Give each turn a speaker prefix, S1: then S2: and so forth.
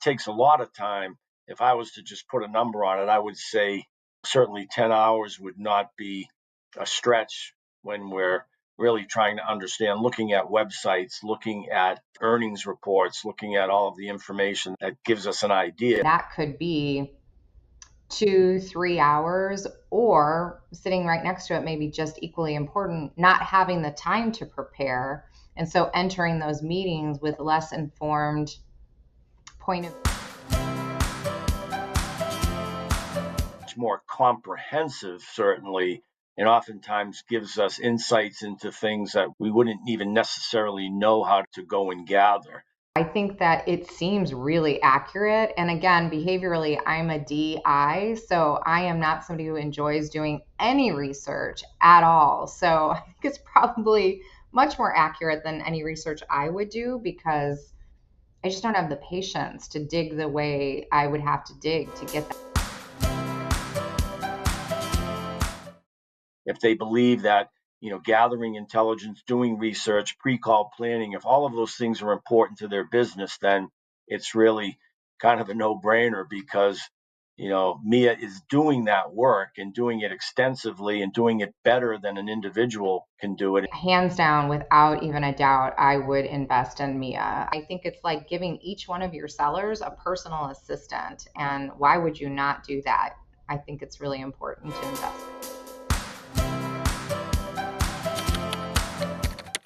S1: takes a lot of time. If I was to just put a number on it, I would say certainly 10 hours would not be a stretch when we're really trying to understand, looking at websites, looking at earnings reports, looking at all of the information that gives us an idea.
S2: That could be 2-3 hours, or sitting right next to it, maybe just equally important, not having the time to prepare. And so entering those meetings with less informed point of
S1: It's more comprehensive, certainly, and oftentimes gives us insights into things that we wouldn't even necessarily know how to go and gather.
S2: I think that it seems really accurate. And again, behaviorally, I'm a DI, so I am not somebody who enjoys doing any research at all. So I think it's probably much more accurate than any research I would do, because I just don't have the patience to dig the way I would have to dig to get that.
S1: If they believe that, gathering intelligence, doing research, pre-call planning, if all of those things are important to their business, then it's really kind of a no-brainer, because, Miia is doing that work and doing it extensively and doing it better than an individual can do it.
S2: Hands down, without even a doubt, I would invest in Miia. I think it's like giving each one of your sellers a personal assistant. And why would you not do that? I think it's really important to invest.